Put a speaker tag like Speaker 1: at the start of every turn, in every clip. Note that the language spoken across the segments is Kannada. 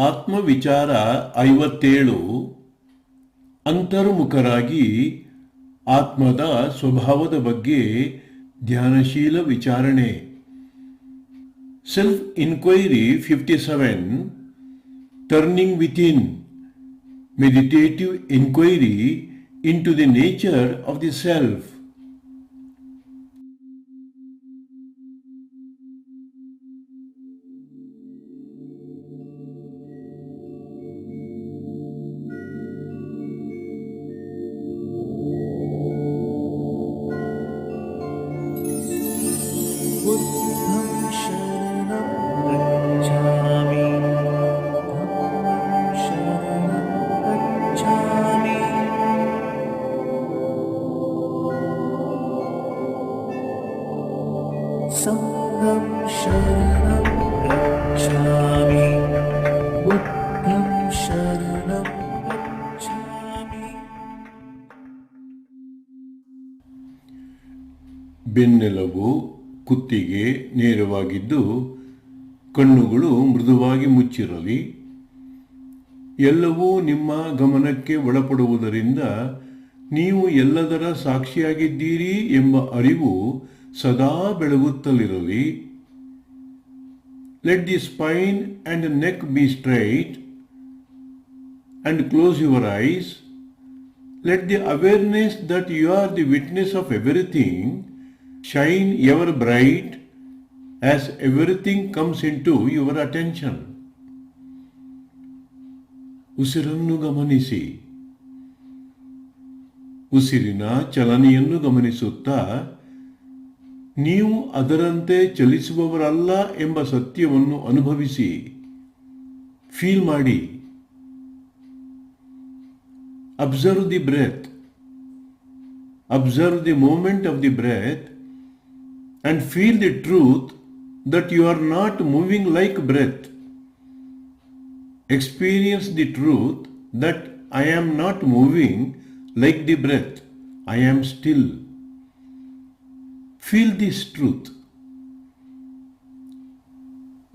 Speaker 1: ಆತ್ಮವಿಚಾರ 57 ಅಂತರ್ಮುಖರಾಗಿ ಆತ್ಮದ ಸ್ವಭಾವದ ಬಗ್ಗೆ ಧ್ಯಾನಶೀಲ ವಿಚಾರಣೆ. Self inquiry 57 turning within meditative inquiry into the nature of the self.
Speaker 2: Sangam Sharanam Gacchami. Buddham Sharanam Gacchami.
Speaker 1: ಬೆನ್ನೆಲುಬು ಕುತ್ತಿಗೆ ನೇರವಾಗಿದ್ದು ಕಣ್ಣುಗಳು ಮೃದುವಾಗಿ ಮುಚ್ಚಿರಲಿ. ಎಲ್ಲವೂ ನಿಮ್ಮ ಗಮನಕ್ಕೆ ಒಳಪಡುವುದರಿಂದ ನೀವು ಎಲ್ಲದರ ಸಾಕ್ಷಿಯಾಗಿದ್ದೀರಿ ಎಂಬ ಅರಿವು ಸದಾ ಬೆಳಗುತ್ತಲಿರಲಿ. Let the spine and neck be straight and close your eyes. Let the awareness that you are the witness of everything shine ever bright as everything comes into your attention. ಉಸಿರನ್ನು ಗಮನಿಸಿ. ಉಸಿರಿನ ಚಲನೆಯನ್ನು ಗಮನಿಸುತ್ತಾ ನೀವು ಅದರಂತೆ ಚಲಿಸುವವರಲ್ಲ ಎಂಬ ಸತ್ಯವನ್ನು ಅನುಭವಿಸಿ, ಫೀಲ್ ಮಾಡಿ. Observe the breath. Observe the moment of the breath and feel the truth that you are not moving like breath. Experience the truth that I am not moving like the breath. I am still. Feel this truth.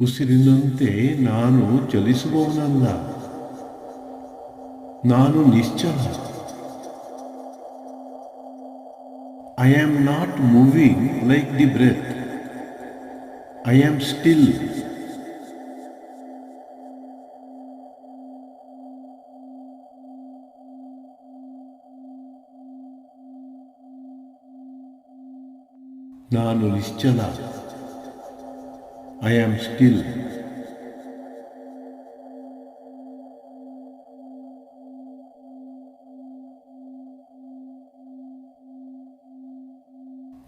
Speaker 1: ಉಸಿರಿನಂತೆ ನಾನು ಚಲಿಸುವವನಲ್ಲ, ನಾನು ನಿಶ್ಚಲ. I am not moving like the breath. I am still. ನಾನು ನಿಶ್ಚಲ. I am still.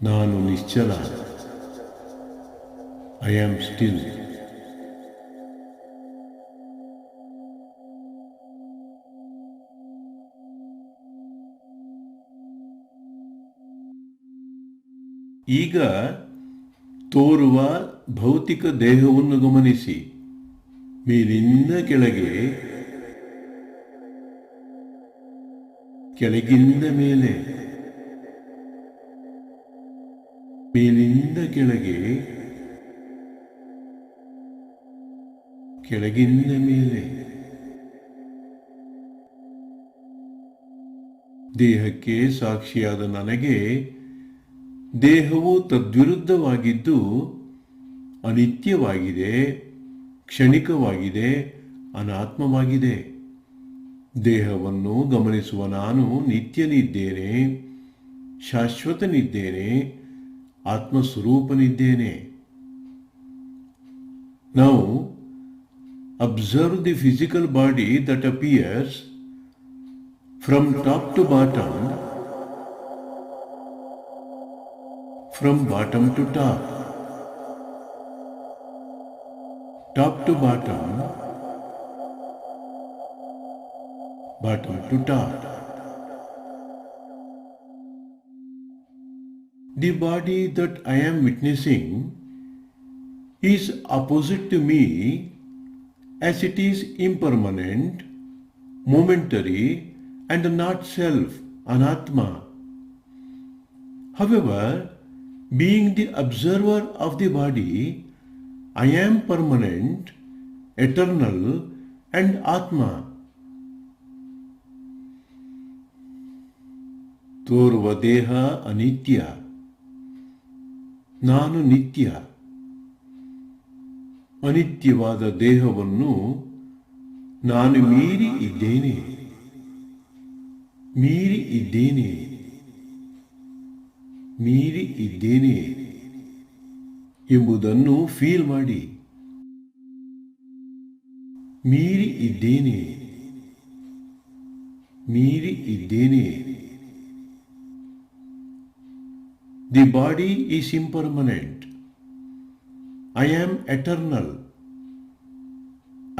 Speaker 1: ನಾನು ನಿಶ್ಚಲ. I am still. ಈಗ ತೋರುವ ಭೌತಿಕ ದೇಹವನ್ನು ಗಮನಿಸಿ. ಮೇಲಿಂದ ಕೆಳಗೆ, ಕೆಳಗಿಂದ ಮೇಲೆ, ಮೇಲಿಂದ ಕೆಳಗೆ, ಕೆಳಗಿಂದ ಮೇಲೆ. ದೇಹಕ್ಕೆ ಸಾಕ್ಷಿಯಾದ ನನಗೆ ದೇಹವು ತದ್ವಿರುದ್ಧವಾಗಿದ್ದು ಅನಿತ್ಯವಾಗಿದೆ, ಕ್ಷಣಿಕವಾಗಿದೆ, ಅನಾತ್ಮವಾಗಿದೆ. ದೇಹವನ್ನು ಗಮನಿಸುವ ನಾನು ನಿತ್ಯನಿದ್ದೇನೆ, ಶಾಶ್ವತನಿದ್ದೇನೆ, ಆತ್ಮಸ್ವರೂಪನಿದ್ದೇನೆ. Now, observe the physical body that appears from top to bottom, from bottom to top, top to bottom, bottom to top. The body that I am witnessing is opposite to me as it is impermanent, momentary, and not self, anatma. However, being the observer of the body, I am permanent, eternal, and Atma. ತೋರುವ ದೇಹ ಅನಿತ್ಯ, ನಾನು ನಿತ್ಯ. ಅನಿತ್ಯವಾದ ದೇಹವನ್ನು ನಾನು ಮೀರಿ ಇದ್ದೇನೆ, ಮೀರಿ ಇದ್ದೇನೆ, ಮೀರಿ ಇದ್ದೇನೆ ಎಂಬುದನ್ನು ಫೀಲ್ ಮಾಡಿ. ಮೀರಿ ಇದ್ದೇನೆ, ಮೀರಿ ಇದ್ದೇನೆ. The body is impermanent. I am eternal.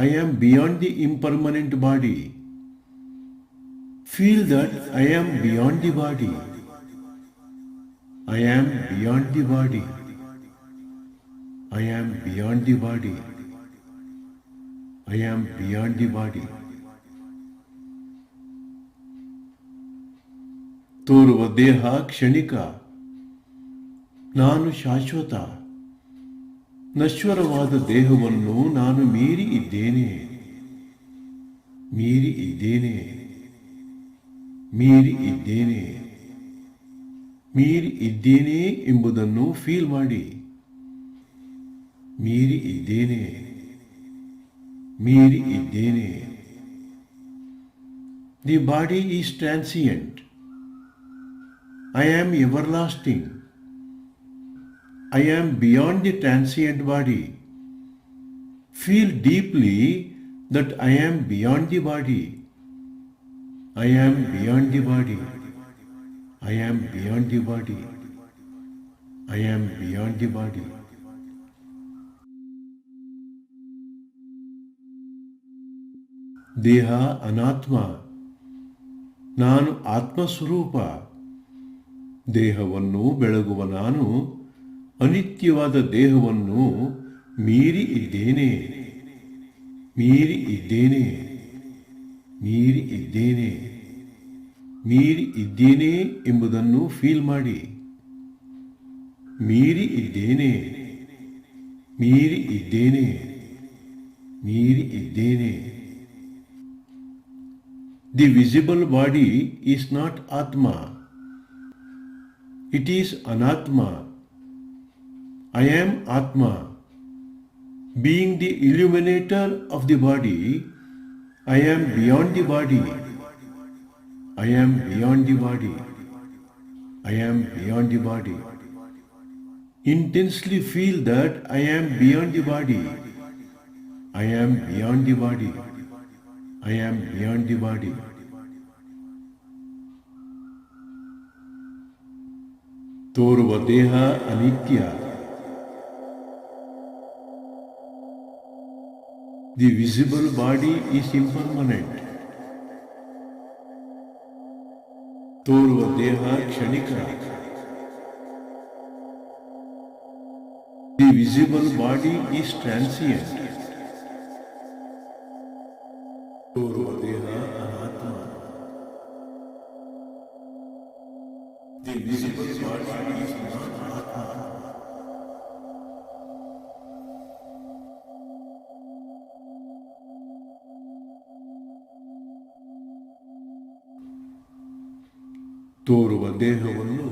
Speaker 1: I am beyond the impermanent body. Feel that I am beyond the body. I am beyond the body. I am beyond the body. I am beyond the body. ತೋರುವ ದೇಹ ಕ್ಷಣಿಕ, ನಾನು ಶಾಶ್ವತ. ನಶ್ವರವಾದ ದೇಹವನ್ನು ನಾನು ಮೀರಿ ಇದ್ದೇನೆ, ಮೀರಿ ಇದ್ದೇನೆ, ಮೀರಿ ಇದ್ದೇನೆ, ಮೀರಿ ಇದ್ದೇನೆ ಎಂಬುದನ್ನು ಫೀಲ್ ಮಾಡಿ. ಮೀರಿ ಇದ್ದೇನೆ, ಮೀರಿ ಇದ್ದೇನೆ. The body is transient. I am everlasting. I am beyond the transient body. Feel deeply that I am beyond the body. I am beyond the body. I am beyond the body. I am beyond the body. ದೇಹ ಅನಾತ್ಮ, ನಾನು ಆತ್ಮಸ್ವರೂಪ. ದೇಹವನ್ನು ಬೆಳಗುವ ನಾನು ಅನಿತ್ಯವಾದ ದೇಹವನ್ನು ಮೀರಿ ಇದ್ದೇನೆ, ಮೀರಿ ಇದ್ದೇನೆ, ಮೀರಿ ಇದ್ದೇನೆ, ಮೀರಿ ಇದ್ದೇನೆ ಎಂಬುದನ್ನು ಫೀಲ್ ಮಾಡಿ. ಮೀರಿ ಇದ್ದೇನೆ, ಮೀರಿ ಇದ್ದೇನೆ, ಮೀರಿ ಇದ್ದೇನೆ. The visible body is not ಆತ್ಮ. It is Anatma. I am Atma. Being the illuminator of the body, I am beyond the body. I am beyond the body. I am beyond the body. Intensely feel that I am beyond the body. I am beyond the body. I am beyond the body. ತೋರುವ ದೇಹ ಅನಿತ್ಯ. The visible body is impermanent. ತೋರುವ ದೇಹ ಕ್ಷಣಿಕ. The visible body is transient. ತೋರುವ ದೇಹ ಅನಾತ್ಮ. The visible body is not ಆತ್ಮ. ತೋರುವ ದೇಹವನ್ನು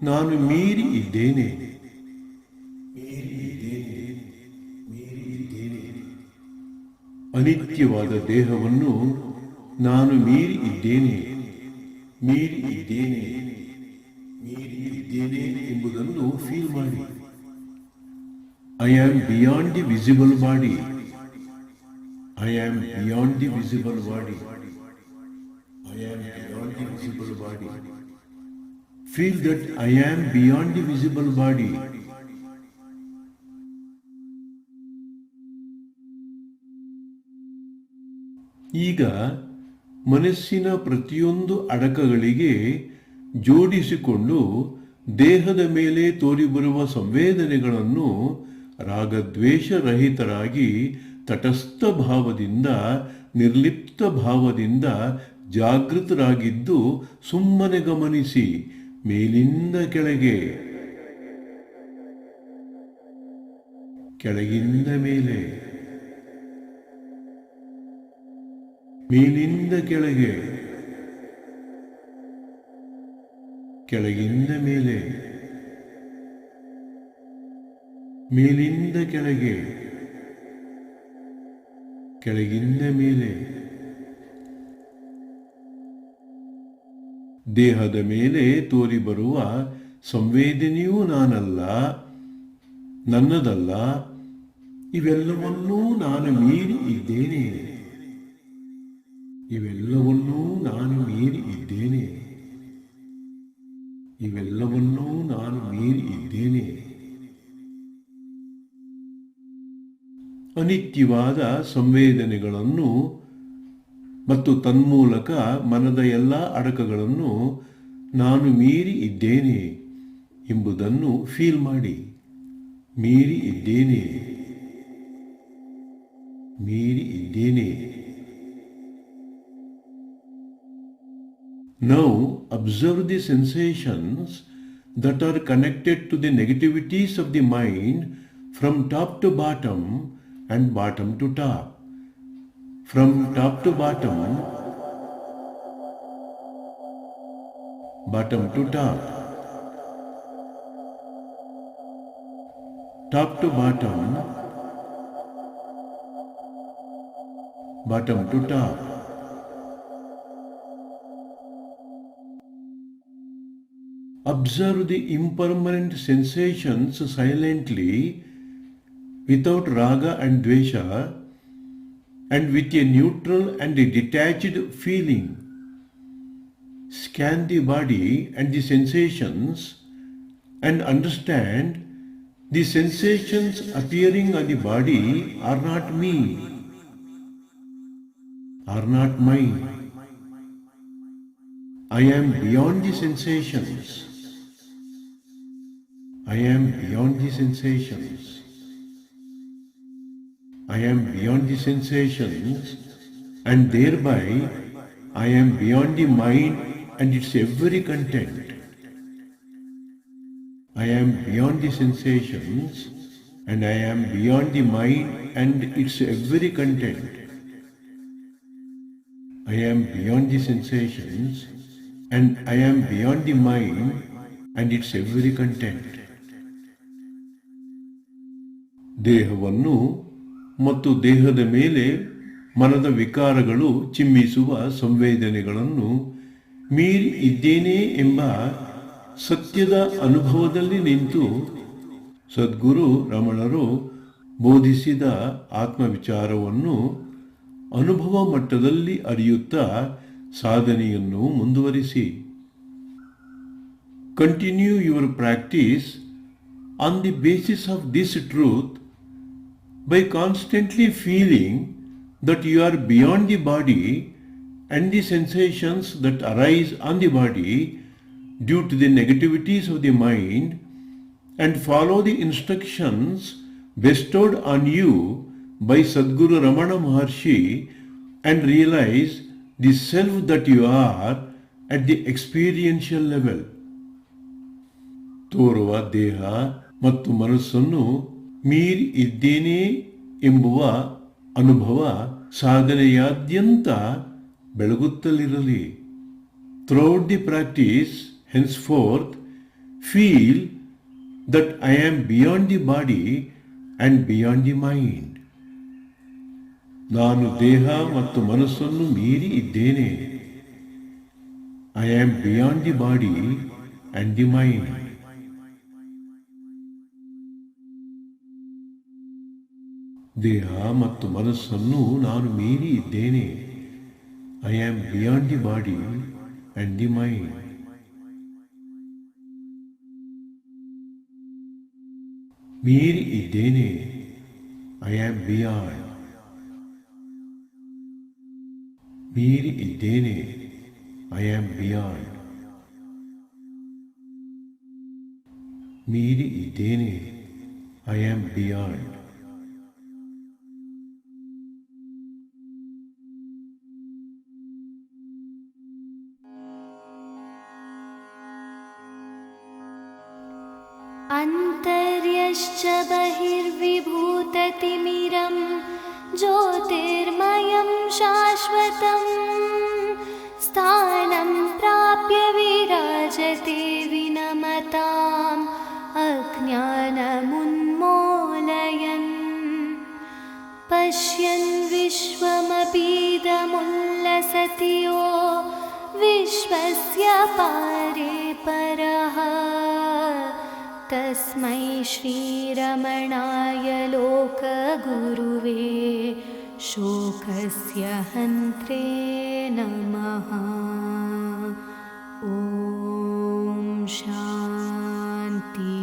Speaker 1: ನಾನು ಮೀರಿ ಇದ್ದೇನೆ, ಮೀರಿ ಇದ್ದೇನೆ, ಮೀರಿ ಇದ್ದೇನೆ. ಅನಿತ್ಯವಾದ ದೇಹವನ್ನು ನಾನು ಮೀರಿ ಇದ್ದೇನೆ, ಮೀರಿ ಇದ್ದೇನೆ, ಮೀರಿ ಇದ್ದೇನೆ ಎಂಬುದನ್ನು ಫೀಲ್ ಮಾಡಿ. I am beyond the visible body. I am beyond the visible body. I am beyond the visible body. Feel that I am beyond the visible body. ಈಗ ಮನಸ್ಸಿನ ಪ್ರತಿಯೊಂದು ಅಡಕಗಳಿಗೆ ಜೋಡಿಸಿಕೊಂಡು ದೇಹದ ಮೇಲೆ ತೋರಿಬರುವ ಸಂವೇದನೆಗಳನ್ನು ರಾಗದ್ವೇಷರಹಿತರಾಗಿ ತಟಸ್ಥ ಭಾವದಿಂದ, ನಿರ್ಲಿಪ್ತ ಭಾವದಿಂದ ಜಾಗೃತರಾಗಿದ್ದು ಸುಮ್ಮನೆ ಗಮನಿಸಿ. ಮೇಲಿಂದ ಕೆಳಗೆ, ಕೆಳಗಿಂದ ಮೇಲೆ, ಮೇಲಿಂದ ಕೆಳಗೆ, ಕೆಳಗಿಂದ ಮೇಲೆ, ಮೇಲಿಂದ ಕೆಳಗೆ, ಕೆಳಗಿಂದ ಮೇಲೆ. ದೇಹದ ಮೇಲೆ ತೋರಿಬರುವ ಸಂವೇದನೆಯೂ ನಾನಲ್ಲ, ನನ್ನದಲ್ಲ. ಇವೆಲ್ಲವನ್ನೂ ನಾನು ಮೀರಿ ಇದ್ದೇನೆ. ಇವೆಲ್ಲವನ್ನೂ ನಾನು ಮೀರಿ ಇದ್ದೇನೆ. ಇವೆಲ್ಲವನ್ನೂ ನಾನು ಮೀರಿ ಇದ್ದೇನೆ. ಅನಿತ್ಯವಾದ ಸಂವೇದನೆಗಳನ್ನು ಮತ್ತು ತನ್ಮೂಲಕ ಮನದ ಎಲ್ಲ ಅಡಕಗಳನ್ನು ನಾನು ಮೀರಿ ಇದ್ದೇನೆ ಎಂಬುದನ್ನು ಫೀಲ್ ಮಾಡಿ. ಮೀರಿ ಇದ್ದೇನೆ, ಮೀರಿ ಇದ್ದೇನೆ. Now observe the sensations that are connected to the negativities of the mind from top to bottom and bottom to top. From top to bottom, bottom to top, top to bottom, bottom to top. Observe the impermanent sensations silently, without raga and dvesha, and with a neutral and a detached feeling. Scan the body and the sensations and understand the sensations appearing on the body are not me, are not mine. I am beyond the sensations. I am beyond the sensations. I am beyond the sensations, and thereby I am beyond the mind and its every content. I am beyond the sensations, and I am beyond the mind and its every content. I am beyond the sensations, and I am beyond the mind and its every content. ದೇಹವನ್ನು ಮತ್ತು ದೇಹದ ಮೇಲೆ ಮನದ ವಿಕಾರಗಳು ಚಿಮ್ಮಿಸುವ ಸಂವೇದನೆಗಳನ್ನು ಮೀರಿ ಇದ್ದೇನೆ ಎಂಬ ಸತ್ಯದ ಅನುಭವದಲ್ಲಿ ನಿಂತು ಸದ್ಗುರು ರಮಣರು ಬೋಧಿಸಿದ ಆತ್ಮವಿಚಾರವನ್ನು ಅನುಭವ ಮಟ್ಟದಲ್ಲಿ ಅರಿಯುತ್ತಾ ಸಾಧನೆಯನ್ನು ಮುಂದುವರಿಸಿ. Continue your practice on the basis of this truth by constantly feeling that you are beyond the body and the sensations that arise on the body due to the negativities of the mind, and follow the instructions bestowed on you by Sadguru Ramana Maharshi and realize the self that you are at the experiential level. ತೋರುವ ದೇಹ ಮತ್ತು ಮನಸ್ಸನ್ನು ಮೀರಿ ಇದ್ದೇನೆ ಎಂಬುವ ಅನುಭವ ಸಾಧನೆಯಾದ್ಯಂತ ಬೆಳಗುತ್ತಲಿರಲಿ. Throughout the practice, henceforth, feel that I am beyond the body and beyond the mind. ನಾನು ದೇಹ ಮತ್ತು ಮನಸ್ಸನ್ನು ಮೀರಿ ಇದ್ದೇನೆ. I am beyond the body and the mind. ದೇಹ ಮತ್ತು ಮನಸ್ಸನ್ನು ನಾನು ಮೀರಿ ಇದ್ದೇನೆ. I am beyond the body and the mind. ಮೀರಿ ಇದ್ದೇನೆ. I am beyond. ಮೀರಿ ಇದ್ದೇನೆ. I am beyond. ಮೀರಿ ಇದ್ದೇನೆ. I am beyond.
Speaker 3: अन्तर्यश्च बहिर्विभूततिमिरं ज्योतिर्मयं शाश्वतं स्थानं प्राप्य विराजते विनमताम् अज्ञानमुन्मूलयन् पश्यन् विश्वमपीदमुल्लसति यो विश्वस्य पारे परः तस्मै श्रीरमणाय लोकगुरुवे शोकस्य हन्त्रे नमः। ॐ शान्ति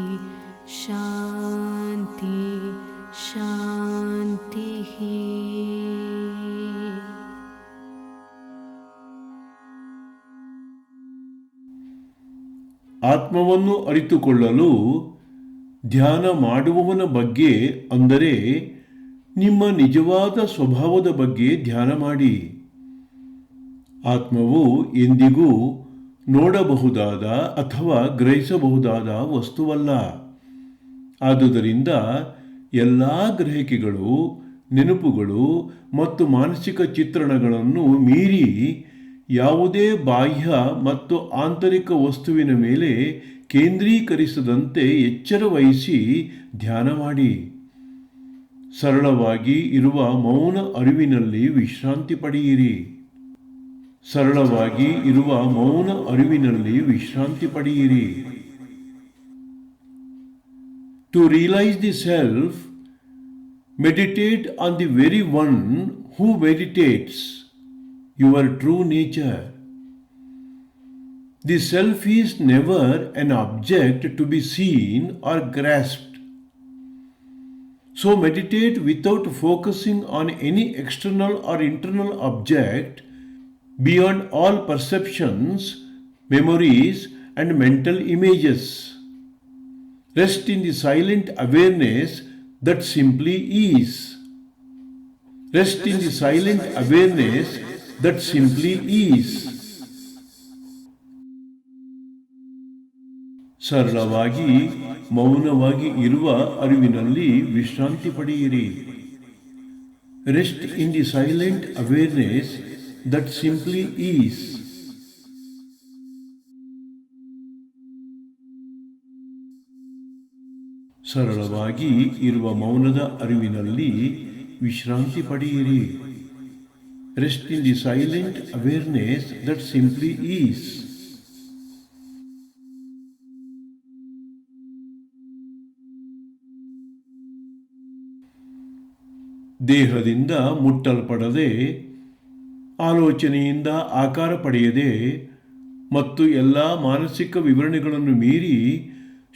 Speaker 3: शान्ति शान्तिः।
Speaker 1: ಆತ್ಮವನ್ನು ಅರಿತುಕೊಳ್ಳಲು ಧ್ಯಾನ ಮಾಡುವವನ ಬಗ್ಗೆ, ಅಂದರೆ ನಿಮ್ಮ ನಿಜವಾದ ಸ್ವಭಾವದ ಬಗ್ಗೆ ಧ್ಯಾನ ಮಾಡಿ. ಆತ್ಮವು ಎಂದಿಗೂ ನೋಡಬಹುದಾದ ಅಥವಾ ಗ್ರಹಿಸಬಹುದಾದ ವಸ್ತುವಲ್ಲ. ಆದುದರಿಂದ ಎಲ್ಲ ಗ್ರಹಿಕೆಗಳು, ನೆನಪುಗಳು ಮತ್ತು ಮಾನಸಿಕ ಚಿತ್ರಣಗಳನ್ನು ಮೀರಿ ಯಾವುದೇ ಬಾಹ್ಯ ಮತ್ತು ಆಂತರಿಕ ವಸ್ತುವಿನ ಮೇಲೆ ಕೇಂದ್ರೀಕರಿಸದಂತೆ ಎಚ್ಚರ ವಹಿಸಿ ಧ್ಯಾನ ಮಾಡಿ. ಸರಳವಾಗಿ ಇರುವ ಮೌನ ಅರಿವಿನಲ್ಲಿ ವಿಶ್ರಾಂತಿ ಪಡೆಯಿರಿ. ಸರಳವಾಗಿ ಇರುವ ಮೌನ ಅರಿವಿನಲ್ಲಿ ವಿಶ್ರಾಂತಿ ಪಡೆಯಿರಿ. To realize the self, meditate on the very one who meditates, your true nature. The self is never an object to be seen or grasped. So meditate without focusing on any external or internal object beyond all perceptions, memories, and mental images. Rest in the silent awareness that simply is. Rest in the silent awareness that simply is. ಸರಳವಾಗಿ ಮೌನವಾಗಿ ಇರುವ ಅರಿವಿನಲ್ಲಿ ವಿಶ್ರಾಂತಿ ಪಡೆಯಿರಿ. Rest in the silent awareness that simply is. ಸರಳವಾಗಿ ಇರುವ ಮೌನದ ಅರಿವಿನಲ್ಲಿ ವಿಶ್ರಾಂತಿ ಪಡೆಯಿರಿ. Rest in the silent awareness that simply is. ದೇಹದಿಂದ ಮುಟ್ಟಲ್ಪಡದೆ, ಆಲೋಚನೆಯಿಂದ ಆಕಾರ ಪಡೆಯದೆ ಮತ್ತು ಎಲ್ಲ ಮಾನಸಿಕ ವಿವರಣೆಗಳನ್ನು ಮೀರಿ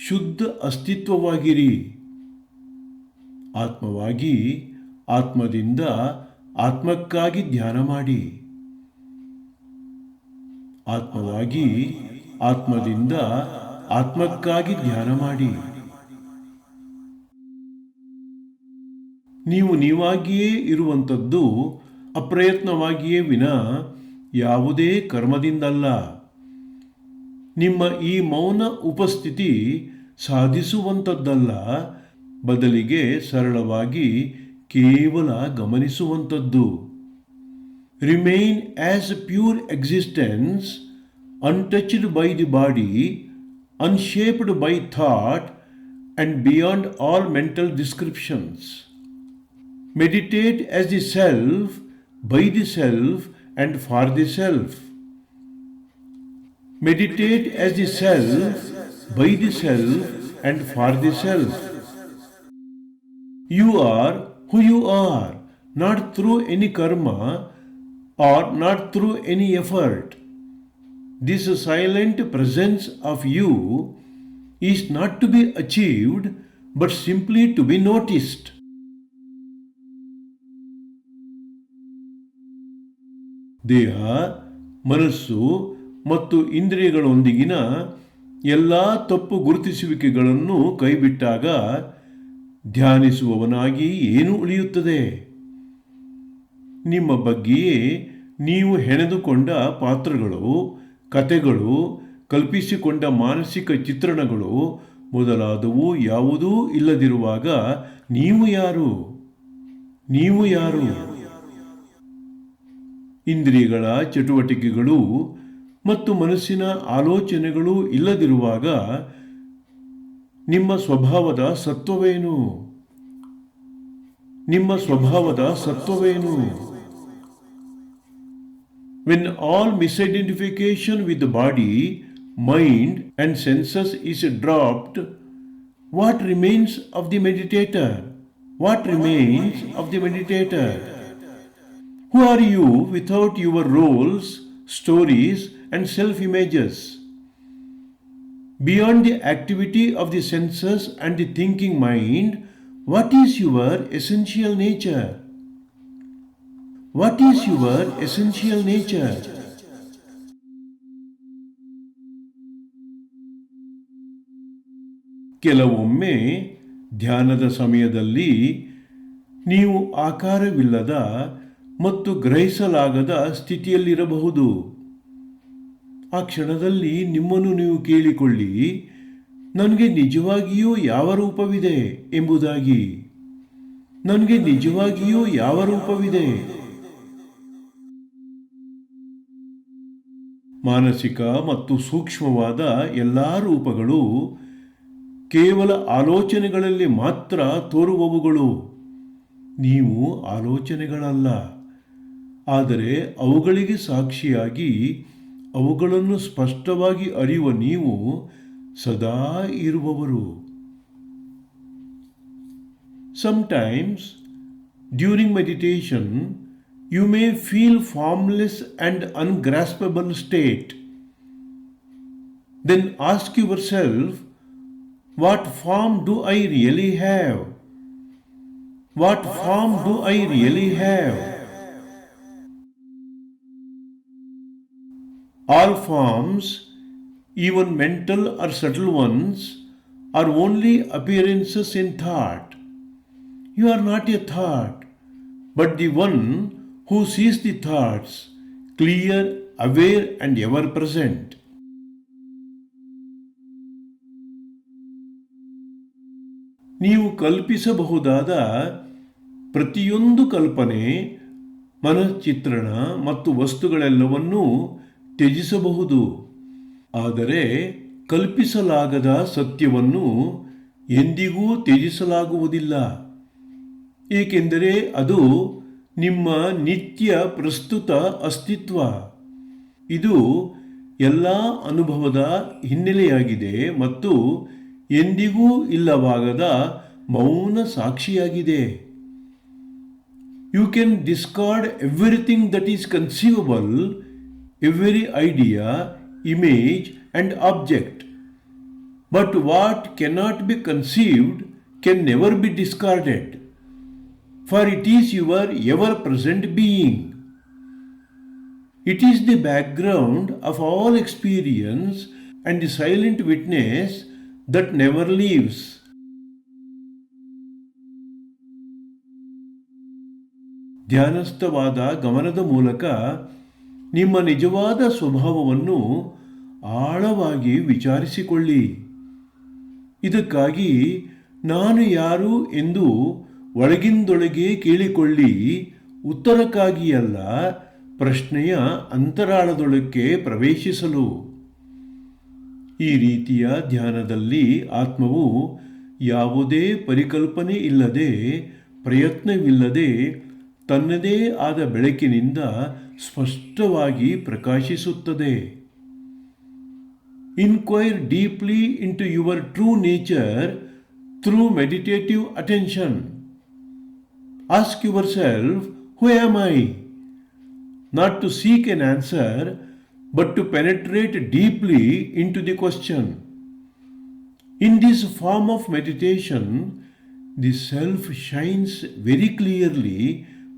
Speaker 1: ಶುದ್ಧ ಅಸ್ತಿತ್ವವಾಗಿರಿ. ಆತ್ಮವಾಗಿ, ಆತ್ಮದಿಂದ ಆತ್ಮಕ್ಕಾಗಿ ಧ್ಯಾನ ಮಾಡಿ. ಆತ್ಮವಾಗಿ, ಆತ್ಮದಿಂದ ಆತ್ಮಕ್ಕಾಗಿ ಧ್ಯಾನ ಮಾಡಿ. ನೀವು ನೀವಾಗಿಯೇ ಇರುವಂಥದ್ದು ಅಪ್ರಯತ್ನವಾಗಿಯೇ ವಿನ ಯಾವುದೇ ಕರ್ಮದಿಂದಲ್ಲ. ನಿಮ್ಮ ಈ ಮೌನ ಉಪಸ್ಥಿತಿ ಸಾಧಿಸುವಂಥದ್ದಲ್ಲ, ಬದಲಿಗೆ ಸರಳವಾಗಿ ಕೇವಲ ಗಮನಿಸುವಂಥದ್ದು. Remain as pure existence, untouched by the body, unshaped by thought, and beyond all mental descriptions. Meditate as the self, by the self, and for the self. Meditate as the self, by the self, and for the self. You are who you are, not through any karma or not through any effort. This silent presence of you is not to be achieved, but simply to be noticed. ದೇಹ, ಮನಸ್ಸು ಮತ್ತು ಇಂದ್ರಿಯಗಳೊಂದಿಗಿನ ಎಲ್ಲ ತಪ್ಪು ಗುರುತಿಸುವಿಕೆಗಳನ್ನು ಕೈಬಿಟ್ಟಾಗ ಧ್ಯಾನಿಸುವವನಾಗಿ ಏನು ಉಳಿಯುತ್ತದೆ? ನಿಮ್ಮ ಬಗ್ಗೆಯೇ ನೀವು ಹೆಣೆದುಕೊಂಡ ಪಾತ್ರಗಳು, ಕತೆಗಳು, ಕಲ್ಪಿಸಿಕೊಂಡ ಮಾನಸಿಕ ಚಿತ್ರಣಗಳು ಮೊದಲಾದವು ಯಾವುದೂ ಇಲ್ಲದಿರುವಾಗ ನೀವು ಯಾರು? ನೀವು ಯಾರು? ಇಂದ್ರಿಯಗಳ ಚಟುವಟಿಕೆಗಳು ಮತ್ತು ಮನಸ್ಸಿನ ಆಲೋಚನೆಗಳು ಇಲ್ಲದಿರುವಾಗ ನಿಮ್ಮ ಸ್ವಭಾವದ ಸತ್ವವೇನು? ನಿಮ್ಮ ಸ್ವಭಾವದ ಸತ್ವವೇನು? When all misidentification with the body, mind and senses is dropped, what remains of the meditator? What remains of the meditator? Who are you without your roles, stories and self-images? Beyond the activity of the senses and the thinking mind, what is your essential nature? What is your essential nature? ಕೆಲವೊಮ್ಮೆ ಧ್ಯಾನದ ಸಮಯದಲ್ಲಿ ನೀವು ಆಕಾರವಿಲ್ಲದ ಮತ್ತು ಗ್ರಹಿಸಲಾಗದ ಸ್ಥಿತಿಯಲ್ಲಿರಬಹುದು. ಆ ಕ್ಷಣದಲ್ಲಿ ನಿಮ್ಮನ್ನು ನೀವು ಕೇಳಿಕೊಳ್ಳಿ, ನನಗೆ ನಿಜವಾಗಿಯೂ ಯಾವ ರೂಪವಿದೆ ಎಂಬುದಾಗಿ. ನನಗೆ ನಿಜವಾಗಿಯೂ ಯಾವ ರೂಪವಿದೆ? ಮಾನಸಿಕ ಮತ್ತು ಸೂಕ್ಷ್ಮವಾದ ಎಲ್ಲ ರೂಪಗಳು ಕೇವಲ ಆಲೋಚನೆಗಳಲ್ಲಿ ಮಾತ್ರ ತೋರುವವುಗಳು. ನೀವು ಆಲೋಚನೆಗಳಲ್ಲ, ಆದರೆ ಅವುಗಳಿಗೆ ಸಾಕ್ಷಿಯಾಗಿ ಅವುಗಳನ್ನು ಸ್ಪಷ್ಟವಾಗಿ ಅರಿಯುವ ನೀವು ಸದಾ ಇರುವವರು. Sometimes during meditation you may feel formless and ungraspable state. Then ask yourself, what form do I really have? What form do I really have? All forms, even mental or subtle ones, are only appearances in thought. You are not a thought, but the one who sees the thoughts, clear, aware and ever present. ನೀವು ಕಲ್ಪಿಸಬಹುದಾದ ಪ್ರತಿಯೊಂದು ಕಲ್ಪನೆ, ಮನಶ್ಚಿತ್ರಣ ಮತ್ತು ವಸ್ತುಗಳೆಲ್ಲವನ್ನೂ ತ್ಯಜಿಸಬಹುದು. ಆದರೆ ಕಲ್ಪಿಸಲಾಗದ ಸತ್ಯವನ್ನು ಎಂದಿಗೂ ತ್ಯಜಿಸಲಾಗುವುದಿಲ್ಲ, ಏಕೆಂದರೆ ಅದು ನಿಮ್ಮ ನಿತ್ಯ ಪ್ರಸ್ತುತ ಅಸ್ತಿತ್ವ. ಇದು ಎಲ್ಲ ಅನುಭವದ ಹಿನ್ನೆಲೆಯಾಗಿದೆ ಮತ್ತು ಎಂದಿಗೂ ಇಲ್ಲವಾಗದ ಮೌನ ಸಾಕ್ಷಿಯಾಗಿದೆ. You can discard everything that is conceivable, every idea, image and object. But what cannot be conceived can never be discarded, for it is your ever-present being. It is the background of all experience and the silent witness that never leaves. ಧ್ಯಾನಸ್ಥವಾದ ಗಮನದ ಮೂಲಕ ನಿಮ್ಮ ನಿಜವಾದ ಸ್ವಭಾವವನ್ನು ಆಳವಾಗಿ ವಿಚಾರಿಸಿಕೊಳ್ಳಿ. ಇದಕ್ಕಾಗಿ ನಾನು ಯಾರು ಎಂದು ಒಳಗಿಂದೊಳಗೆ ಕೇಳಿಕೊಳ್ಳಿ, ಉತ್ತರಕ್ಕಾಗಿಯಲ್ಲ, ಪ್ರಶ್ನೆಯ ಅಂತರಾಳದೊಳಕ್ಕೆ ಪ್ರವೇಶಿಸಲು. ಈ ರೀತಿಯ ಧ್ಯಾನದಲ್ಲಿ ಆತ್ಮವು ಯಾವುದೇ ಪರಿಕಲ್ಪನೆ ಇಲ್ಲದೆ, ಪ್ರಯತ್ನವಿಲ್ಲದೆ ತನ್ನದೇ ಆದ ಬೆಳಕಿನಿಂದ ಸ್ಪಷ್ಟವಾಗಿ ಪ್ರಕಾಶಿಸುತ್ತದೆ. Inquire deeply into your true nature through meditative attention. Ask yourself, who am I? Not to seek an answer, but to penetrate deeply into the question. In this form of meditation, the self shines very clearly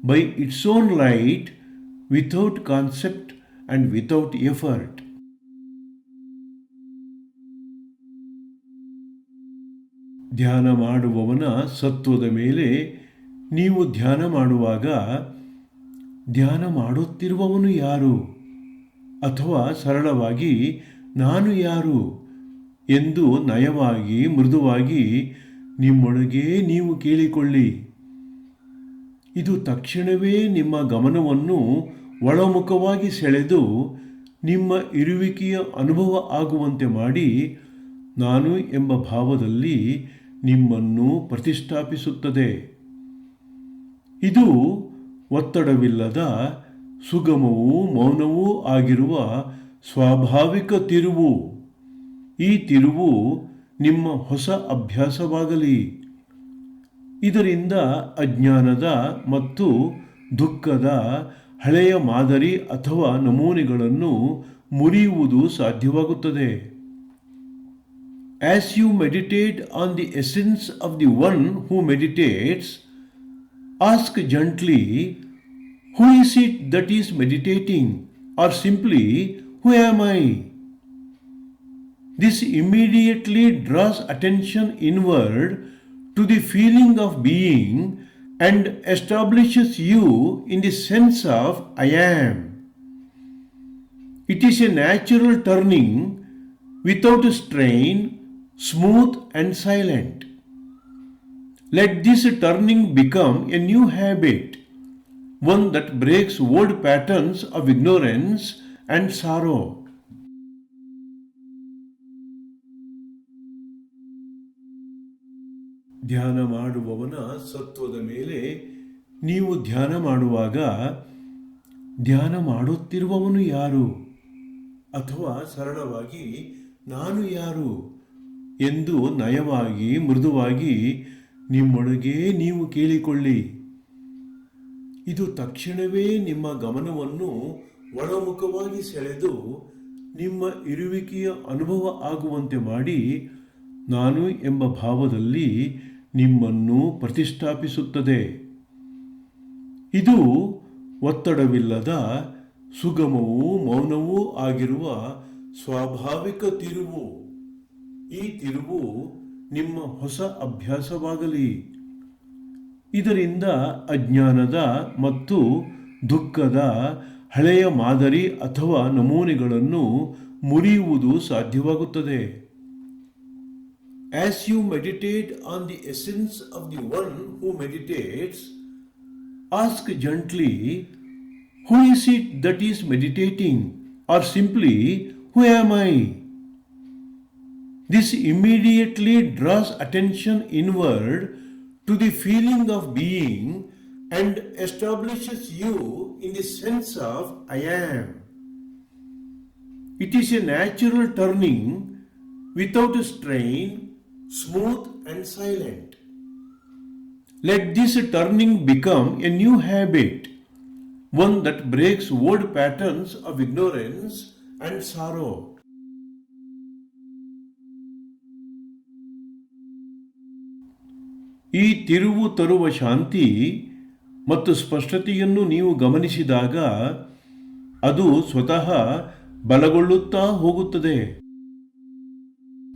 Speaker 1: by its own light, without concept and without effort. ಧ್ಯಾನ ಮಾಡುವವನ ಸತ್ವದ ಮೇಲೆ ನೀವು ಧ್ಯಾನ ಮಾಡುವಾಗ ಧ್ಯಾನ ಮಾಡುತ್ತಿರುವವನು ಯಾರು, ಅಥವಾ ಸರಳವಾಗಿ ನಾನು ಯಾರು ಎಂದು ನಯವಾಗಿ ಮೃದುವಾಗಿ ನಿಮ್ಮೊಳಗೇ ನೀವು ಕೇಳಿಕೊಳ್ಳಿ. ಇದು ತಕ್ಷಣವೇ ನಿಮ್ಮ ಗಮನವನ್ನು ಒಳಮುಖವಾಗಿ ಸೆಳೆದು ನಿಮ್ಮ ಇರುವಿಕೆಯ ಅನುಭವ ಆಗುವಂತೆ ಮಾಡಿ ನಾನು ಎಂಬ ಭಾವದಲ್ಲಿ ನಿಮ್ಮನ್ನು ಪ್ರತಿಷ್ಠಾಪಿಸುತ್ತದೆ. ಇದು ಒತ್ತಡವಿಲ್ಲದ ಸುಗಮವೂ ಮೌನವೂ ಆಗಿರುವ ಸ್ವಾಭಾವಿಕ ತಿರುವು. ಈ ತಿರುವು ನಿಮ್ಮ ಹೊಸ ಅಭ್ಯಾಸವಾಗಲಿ. ಇದರಿಂದ ಅಜ್ಞಾನದ ಮತ್ತು ದುಃಖದ ಹಳೆಯ ಮಾದರಿ ಅಥವಾ ನಮೂನೆಗಳನ್ನು ಮುರಿಯುವುದು ಸಾಧ್ಯವಾಗುತ್ತದೆ. As you meditate on the essence of the one who meditates, ask gently, who is it that is meditating? Or simply, who am I? This immediately draws attention inward to the feeling of being and establishes you in the sense of I am. It is a natural turning without strain, smooth and silent. Let this turning become a new habit, one that breaks old patterns of ignorance and sorrow. ಧ್ಯಾನ ಮಾಡುವವನ ಸತ್ವದ ಮೇಲೆ ನೀವು ಧ್ಯಾನ ಮಾಡುವಾಗ ಧ್ಯಾನ ಮಾಡುತ್ತಿರುವವನು ಯಾರು, ಅಥವಾ ಸರಳವಾಗಿ ನಾನು ಯಾರು ಎಂದು ನಯವಾಗಿ ಮೃದುವಾಗಿ ನಿಮ್ಮೊಳಗೆ ನೀವು ಕೇಳಿಕೊಳ್ಳಿ. ಇದು ತಕ್ಷಣವೇ ನಿಮ್ಮ ಗಮನವನ್ನು ಒಳಮುಖವಾಗಿ ಸೆಳೆದು ನಿಮ್ಮ ಇರುವಿಕೆಯ ಅನುಭವ ಆಗುವಂತೆ ಮಾಡಿ ನಾನು ಎಂಬ ಭಾವದಲ್ಲಿ ನಿಮ್ಮನ್ನು ಪ್ರತಿಷ್ಠಾಪಿಸುತ್ತದೆ. ಇದು ಒತ್ತಡವಿಲ್ಲದ ಸುಗಮವೂ ಮೌನವೂ ಆಗಿರುವ ಸ್ವಾಭಾವಿಕ ತಿರುವು. ಈ ತಿರುವು ನಿಮ್ಮ ಹೊಸ ಅಭ್ಯಾಸವಾಗಲಿ. ಇದರಿಂದ ಅಜ್ಞಾನದ ಮತ್ತು ದುಃಖದ ಹಳೆಯ ಮಾದರಿ ಅಥವಾ ನಮೂನೆಗಳನ್ನು ಮುರಿಯುವುದು ಸಾಧ್ಯವಾಗುತ್ತದೆ. As you meditate on the essence of the one who meditates, ask gently, who is it that is meditating? Or simply, who am I? This immediately draws attention inward to the feeling of being and establishes you in the sense of I am. It is a natural turning without strain, smooth and silent. Let this turning become a new habit, one that breaks old patterns of ignorance and sorrow. ಈ ತಿರುವು ತರುವ ಶಾಂತಿ ಮತ್ತು ಸ್ಪಷ್ಟತೆಯನ್ನು ನೀವು ಗಮನಿಸಿದಾಗ ಅದು ಸ್ವತಃ ಬಲಗೊಳ್ಳುತ್ತಾ ಹೋಗುತ್ತದೆ.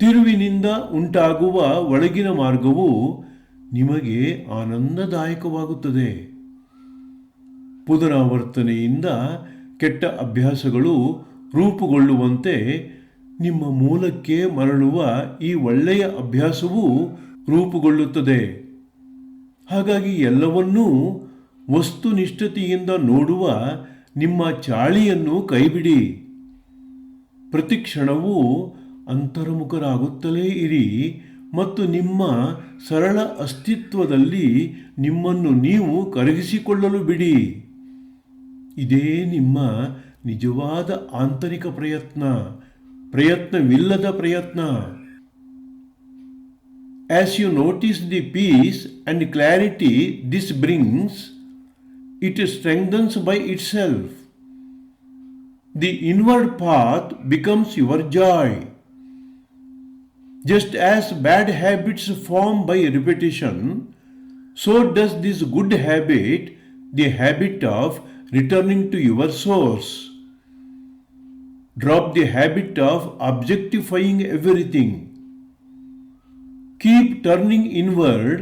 Speaker 1: ತಿರುವಿನಿಂದ ಉಂಟಾಗುವ ಒಳಗಿನ ಮಾರ್ಗವು ನಿಮಗೆ ಆನಂದದಾಯಕವಾಗುತ್ತದೆ. ಪುನರಾವರ್ತನೆಯಿಂದ ಕೆಟ್ಟ ಅಭ್ಯಾಸಗಳು ರೂಪುಗೊಳ್ಳುವಂತೆ ನಿಮ್ಮ ಮೂಲಕ್ಕೆ ಮರಳುವ ಈ ಒಳ್ಳೆಯ ಅಭ್ಯಾಸವೂ ರೂಪುಗೊಳ್ಳುತ್ತದೆ. ಹಾಗಾಗಿ ಎಲ್ಲವನ್ನೂ ವಸ್ತುನಿಷ್ಠತೆಯಿಂದ ನೋಡುವ ನಿಮ್ಮ ಚಾಳಿಯನ್ನು ಕೈಬಿಡಿ. ಪ್ರತಿಕ್ಷಣವೂ ಅಂತರ್ಮುಖರಾಗುತ್ತಲೇ ಇರಿ ಮತ್ತು ನಿಮ್ಮ ಸರಳ ಅಸ್ತಿತ್ವದಲ್ಲಿ ನಿಮ್ಮನ್ನು ನೀವು ಕರಗಿಸಿಕೊಳ್ಳಲು ಬಿಡಿ. ಇದೇ ನಿಮ್ಮ ನಿಜವಾದ ಆಂತರಿಕ ಪ್ರಯತ್ನವಿಲ್ಲದ ಪ್ರಯತ್ನ. As you notice the peace and clarity this brings, it strengthens by itself. The inward path becomes your joy. Just as bad habits form by repetition, so does this good habit, the habit of returning to your source. Drop the habit of objectifying everything. Keep turning inward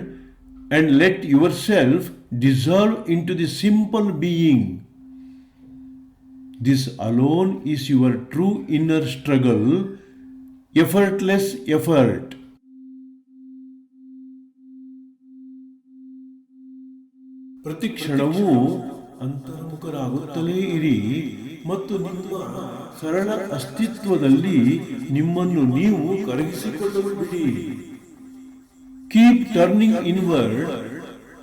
Speaker 1: and let yourself dissolve into the simple being. This alone is your true inner struggle, effortless effort. ಪ್ರತಿ ಕ್ಷಣವೂ ಅಂತರ್ಮುಖರಾಗುತ್ತಲೇ ಇರಿ ಮತ್ತು ನಿಮ್ಮ ಸರಳ ಅಸ್ತಿತ್ವದಲ್ಲಿ ನಿಮ್ಮನ್ನು ನೀವು ಕರಗಿಸಿಕೊಳ್ಳಲು ಬಿಡಿ. Keep turning inward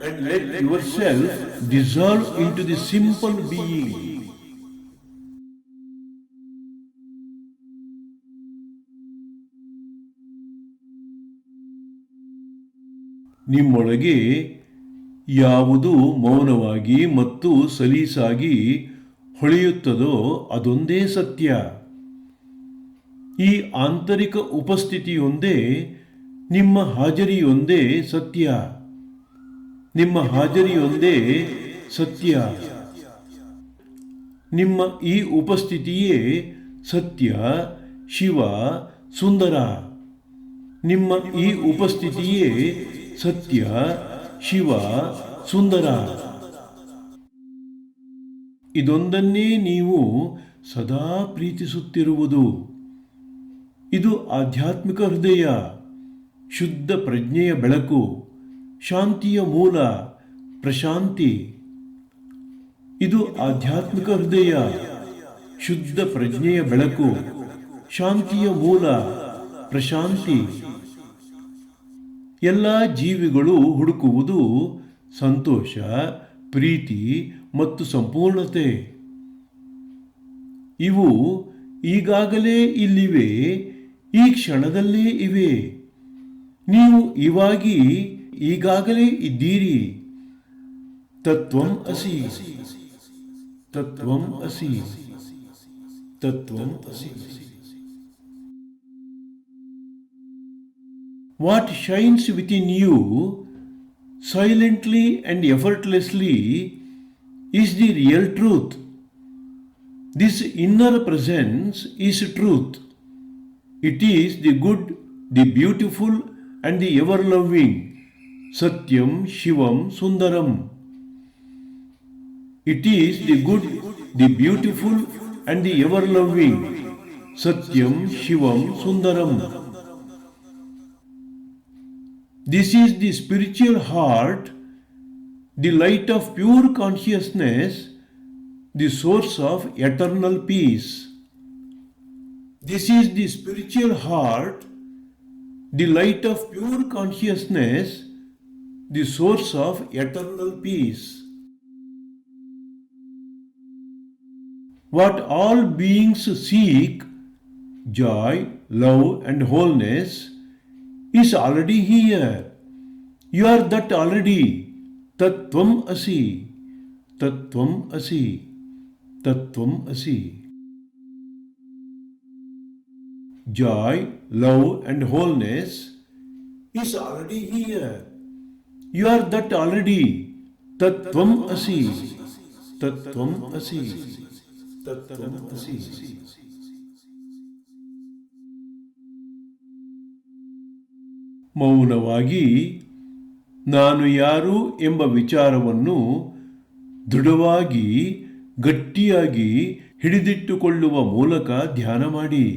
Speaker 1: and let yourself dissolve into the simple being. ನಿಮ್ಮೊಳಗೆ ಯಾವುದು ಮೌನವಾಗಿ ಮತ್ತು ಸಲೀಸಾಗಿ ಹೊಳೆಯುತ್ತದೋ ಅದೊಂದೇ ಸತ್ಯ. ಈ ಆಂತರಿಕ ಉಪಸ್ಥಿತಿಯೊಂದೇ, ನಿಮ್ಮ ಹಾಜರಿಯೊಂದೇ ಸತ್ಯ. ನಿಮ್ಮ ಹಾಜರಿಯೊಂದೇ ಸತ್ಯ. ನಿಮ್ಮ ಈ ಉಪಸ್ಥಿತಿಯೇ ಸತ್ಯ, ಶಿವ, ಸುಂದರ. ನಿಮ್ಮ ಈ ಉಪಸ್ಥಿತಿಯೇ ಸತ್ಯ, ಶಿವ, ಸುಂದರ. ಇದೊಂದನ್ನೇ ನೀವು ಸದಾ ಪ್ರೀತಿಸುತ್ತಿರುವುದು. ಇದು ಆಧ್ಯಾತ್ಮಿಕ ಹೃದಯ, ಶುದ್ಧ ಪ್ರಜ್ಞೆಯ ಬೆಳಕು, ಶಾಂತಿಯ ಮೂಲ, ಪ್ರಶಾಂತಿ. ಇದು ಆಧ್ಯಾತ್ಮಿಕ ಹೃದಯ, ಶುದ್ಧ ಪ್ರಜ್ಞೆಯ ಬೆಳಕು, ಶಾಂತಿಯ ಮೂಲ, ಪ್ರಶಾಂತಿ. ಎಲ್ಲ ಜೀವಿಗಳು ಹುಡುಕುವುದು ಸಂತೋಷ, ಪ್ರೀತಿ ಮತ್ತು ಸಂಪೂರ್ಣತೆ. ಇವು ಈಗಾಗಲೇ ಇಲ್ಲಿವೆ, ಈ ಕ್ಷಣದಲ್ಲೇ ಇವೆ. ನೀವು ಇವಾಗಿ ಈಗಾಗಲೇ ಇದ್ದೀರಿ. ತತ್ವಂ ಅಸಿ, ತತ್ವಂ ಅಸಿ, ತತ್ವಂ ಅಸಿ. What shines within you silently and effortlessly is the real truth. This inner presence is truth. It is the good, the beautiful, and the ever-loving. Satyam Shivam Sundaram. It is the good, the beautiful, and the ever-loving. Satyam Shivam Sundaram. This is the spiritual heart, the light of pure consciousness, the source of eternal peace. This is the spiritual heart, the light of pure consciousness, the source of eternal peace. What all beings seek, joy, love, and wholeness, is already here. You are that already. Tattvam asi, tattvam asi, tattvam asi. Joy, love, and wholeness is already here. You are that already. Tattvam asi, tattvam asi, tattvam asi. ಮೌನವಾಗಿ ನಾನು ಯಾರು ಎಂಬ ವಿಚಾರವನ್ನು ದೃಢವಾಗಿ ಗಟ್ಟಿಯಾಗಿ ಹಿಡಿದಿಟ್ಟುಕೊಳ್ಳುವ ಮೂಲಕ ಧ್ಯಾನ ಮಾಡಿ.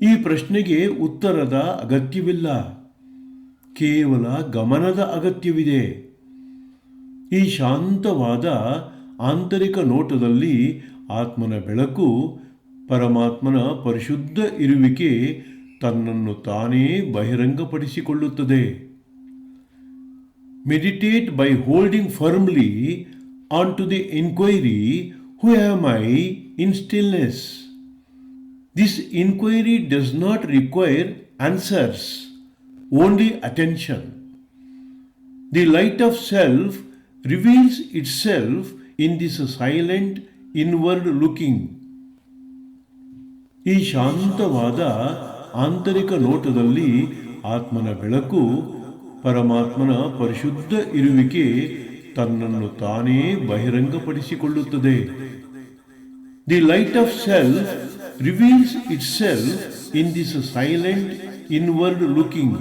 Speaker 1: ಈ ಪ್ರಶ್ನೆಗೆ ಉತ್ತರದ ಅಗತ್ಯವಿಲ್ಲ, ಕೇವಲ ಗಮನದ ಅಗತ್ಯವಿದೆ. ಈ ಶಾಂತವಾದ ಆಂತರಿಕ ನೋಟದಲ್ಲಿ ಆತ್ಮನ ಬೆಳಕು, ಪರಮಾತ್ಮನ ಪರಿಶುದ್ಧ ಇರುವಿಕೆ ತನ್ನನ್ನು ತಾನೇ ಬಹಿರಂಗಪಡಿಸಿಕೊಳ್ಳುತ್ತದೆ. Meditate by holding firmly on to the inquiry, who am I in stillness. This inquiry does not require answers, only attention. The light of self reveals itself in this silent inward looking. ಈ ಶಾಂತವಾದ ಆಂತರಿಕ ನೋಟದಲ್ಲಿ ಆತ್ಮನ ಬೆಳಕು, ಪರಮಾತ್ಮನ ಪರಿಶುದ್ಧ ಇರುವಿಕೆ ತನ್ನನ್ನು ತಾನೇ ಬಹಿರಂಗಪಡಿಸಿಕೊಳ್ಳುತ್ತದೆ. The light of self reveals itself in this silent inward looking.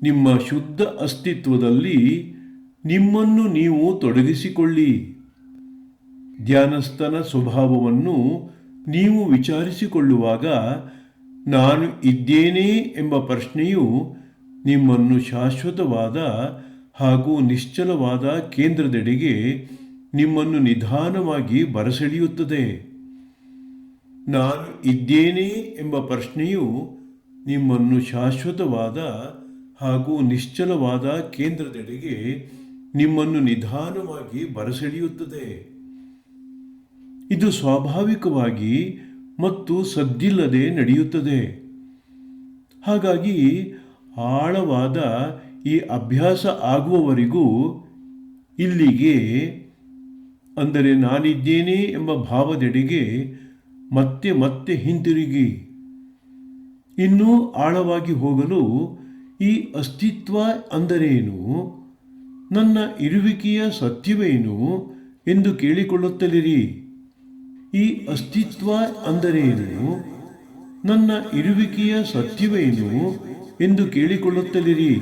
Speaker 1: ನಿಮ್ಮ ಶುದ್ಧ ಅಸ್ತಿತ್ವದಲ್ಲಿ ನಿಮ್ಮನ್ನು ನೀವು ತೊಡಗಿಸಿಕೊಳ್ಳಿ. ಧ್ಯಾನಸ್ಥನ ಸ್ವಭಾವವನ್ನು ನೀವು ವಿಚಾರಿಸಿಕೊಳ್ಳುವಾಗ ನಾನು ಇದ್ದೇನೆ ಎಂಬ ಪ್ರಶ್ನೆಯು ನಿಮ್ಮನ್ನು ಶಾಶ್ವತವಾದ ಹಾಗೂ ನಿಶ್ಚಲವಾದ ಕೇಂದ್ರದೆಡೆಗೆ ನಿಮ್ಮನ್ನು ನಿಧಾನವಾಗಿ ಬರಸೆಳೆಯುತ್ತದೆ. ನಾನು ಇದ್ದೇನೆ ಎಂಬ ಪ್ರಶ್ನೆಯು ನಿಮ್ಮನ್ನು ಶಾಶ್ವತವಾದ ಹಾಗೂ ನಿಶ್ಚಲವಾದ ಕೇಂದ್ರದೆಡೆಗೆ ನಿಮ್ಮನ್ನು ನಿಧಾನವಾಗಿ ಬರಸೆಳೆಯುತ್ತದೆ. ಇದು ಸ್ವಾಭಾವಿಕವಾಗಿ ಮತ್ತು ಸದ್ದಿಲ್ಲದೆ ನಡೆಯುತ್ತದೆ. ಹಾಗಾಗಿ ಆಳವಾದ ಈ ಅಭ್ಯಾಸ ಆಗುವವರೆಗೂ ಇಲ್ಲಿಗೆ, ಅಂದರೆ ನಾನಿದ್ದೇನೆ ಎಂಬ ಭಾವದೆಡೆಗೆ ಮತ್ತೆ ಮತ್ತೆ ಹಿಂತಿರುಗಿ. ಇನ್ನೂ ಆಳವಾಗಿ ಹೋಗಲು ಈ ಅಸ್ತಿತ್ವ ಅಂದರೇನು, ನನ್ನ ಇರುವಿಕೆಯ ಸತ್ಯವೇನು ಎಂದು ಕೇಳಿಕೊಳ್ಳುತ್ತಲಿರಿ. ಈ ಅಸ್ತಿತ್ವ ಅಂದರೇನು, ನನ್ನ ಇರುವಿಕೆಯ ಸತ್ಯವೇನು ಎಂದು ಕೇಳಿಕೊಳ್ಳುತ್ತಲಿರಿ.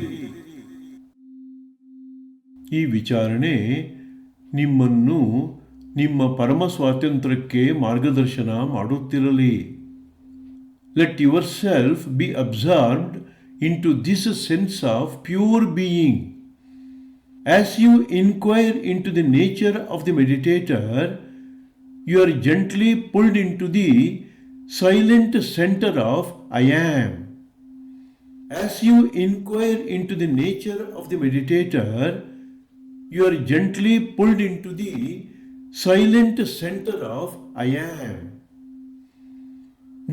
Speaker 1: ಈ ವಿಚಾರಣೆ ನಿಮ್ಮನ್ನು ನಿಮ್ಮ ಪರಮ ಸ್ವಾತಂತ್ರ್ಯಕ್ಕೆ ಮಾರ್ಗದರ್ಶನ ಮಾಡುತ್ತಿರಲಿ. Let yourself be absorbed into this sense of pure being. As you inquire into the nature of the meditator, you are gently pulled into the silent center of I am. As you inquire into the nature of the meditator, you are gently pulled into the silent center of I am.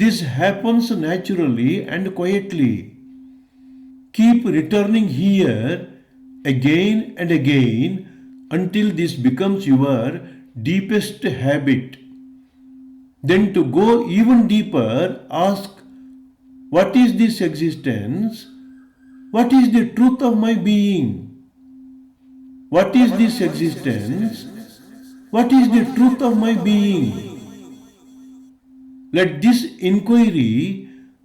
Speaker 1: This happens naturally and quietly. Keep returning here again and again until this becomes your deepest habit. Then to go even deeper, ask, what is this existence? What is the truth of my being? What is this existence? What is the truth of my being? Let this inquiry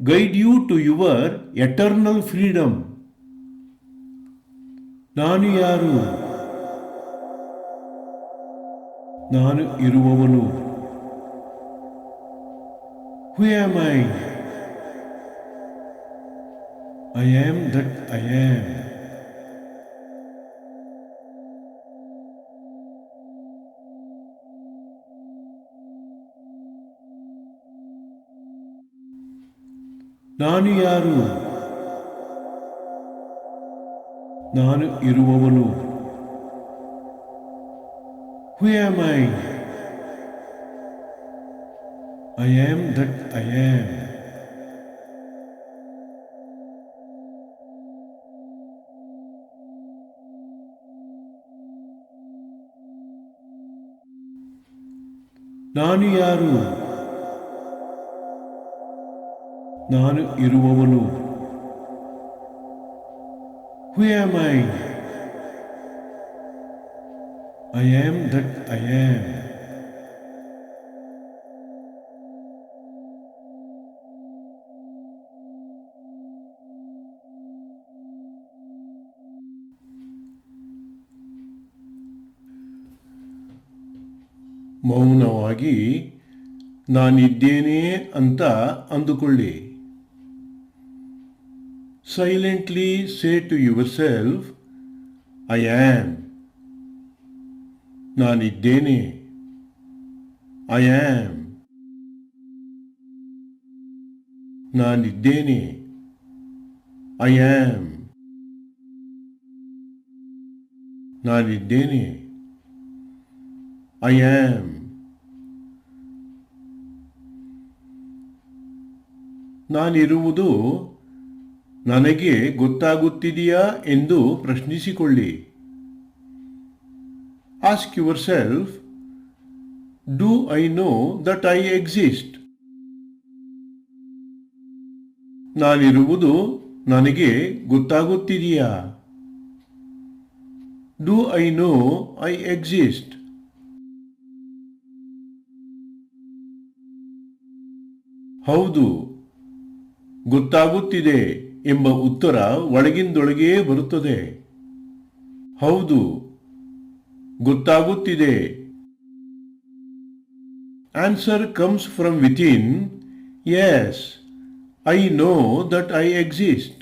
Speaker 1: guide you to your eternal freedom. ನಾನು ಯಾರು? ನಾನು ಇರುವವನು. Who am I? I am that I am. ನಾನು ಯಾರು? ನಾನು ಇರುವವನು. Who am I? I am that I am. ನಾನು ಯಾರು? ನಾನು ಇರುವವನು. Who am I? I am that I am. ಮೌನವಾಗಿ ನಾನಿದ್ದೇನೆ ಅಂತ ಅಂದುಕೊಳ್ಳಿ. Silently say to yourself, I am. ನಾನಿದ್ದೇನೆ. I am. ನಾನಿದ್ದೇನೆ. I am. ನಾನಿದ್ದೇನೆ. I am. ನಾನಿರುವುದು ನನಗೆ ಗೊತ್ತಾಗುತ್ತಿದೆಯಾ ಎಂದು ಪ್ರಶ್ನಿಸಿಕೊಳ್ಳಿ. Ask yourself, do I know that I exist? ನಾನಿರುವುದು ನನಗೆ ಗೊತ್ತಾಗುತ್ತಿದೆಯಾ? Do I know I exist? ಹೌದು, ಗೊತ್ತಾಗುತ್ತಿದೆ ಎಂಬ ಉತ್ತರ ಒಳಗಿಂದೊಳಗೇ ಬರುತ್ತದೆ. ಹೌದು, ಗೊತ್ತಾಗುತ್ತಿದೆ. Answer comes from within. Yes, I know that I exist.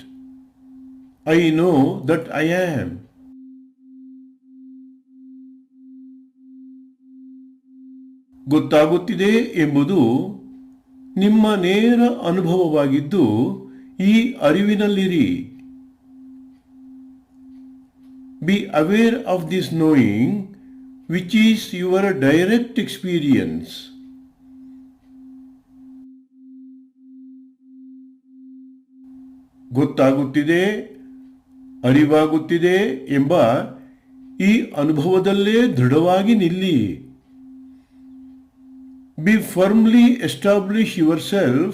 Speaker 1: I know that I am. ಗೊತ್ತಾಗುತ್ತಿದೆ ಎಂಬುದು ನಿಮ್ಮ ನೇರ ಅನುಭವವಾಗಿದ್ದು ಈ ಅರಿವಿನಲ್ಲಿರಿ. Be aware of this knowing, which is your direct experience. ಗೊತ್ತಾಗುತ್ತಿದೆ, ಅರಿವಾಗುತ್ತಿದೆ ಎಂಬ ಈ ಅನುಭವದಲ್ಲೇ ದೃಢವಾಗಿ ನಿಲ್ಲಿ. Be firmly establish yourself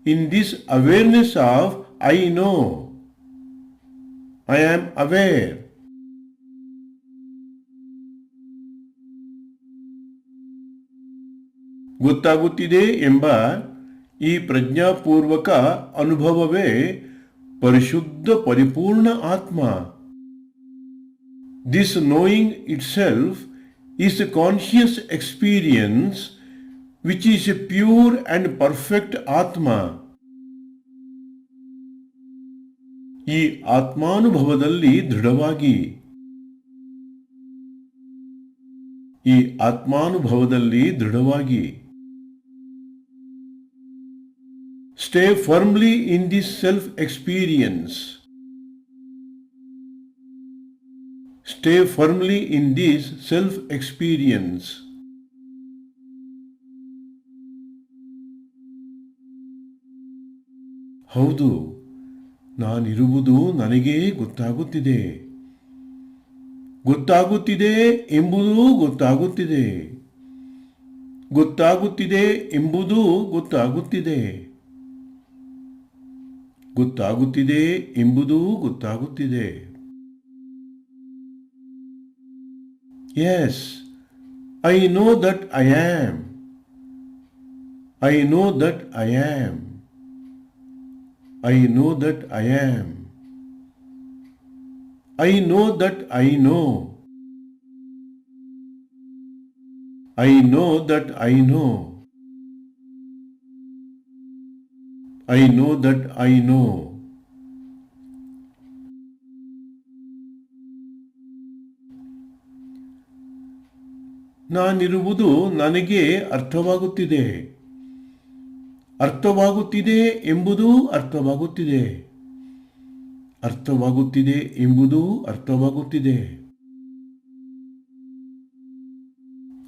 Speaker 1: in this awareness of I know. I am aware. ಗೊತ್ತಾಗುತ್ತಿದೆ ಎಂಬ ಈ ಪ್ರಜ್ಞಾಪೂರ್ವಕ ಅನುಭವವೇ ಪರಿಶುದ್ಧ ಪರಿಪೂರ್ಣ ಆತ್ಮ. This knowing itself is a conscious experience which is a pure and perfect Atma. ಈ ಆತ್ಮಾನುಭವದಲ್ಲಿ ದೃಢವಾಗಿ, ಈ ಆತ್ಮಾನುಭವದಲ್ಲಿ ದೃಢವಾಗಿ. Stay firmly in this self-experience. Stay firmly in this self-experience. ಹೌದು, ನಾನಿರುವುದು ನನಗೇ ಗೊತ್ತಾಗುತ್ತಿದೆ. ಗೊತ್ತಾಗುತ್ತಿದೆ ಎಂಬುದೂ ಗೊತ್ತಾಗುತ್ತಿದೆ. ಗೊತ್ತಾಗುತ್ತಿದೆ ಎಂಬುದೂ ಗೊತ್ತಾಗುತ್ತಿದೆ. ಗೊತ್ತಾಗುತ್ತಿದೆ ಎಂಬುದೂ ಗೊತ್ತಾಗುತ್ತಿದೆ. Yes, I know that I am. I know that I am. I know that I am. I know that I know. I know that I know. I know that I know. ನಾನಿರುವುದು ನನಗೆ ಅರ್ಥವಾಗುತ್ತಿದೆ. ಅರ್ಥವಾಗುತ್ತಿದೆ ಎಂಬುದೂ ಅರ್ಥವಾಗುತ್ತಿದೆ. ಅರ್ಥವಾಗುತ್ತಿದೆ ಎಂಬುದೂ ಅರ್ಥವಾಗುತ್ತಿದೆ.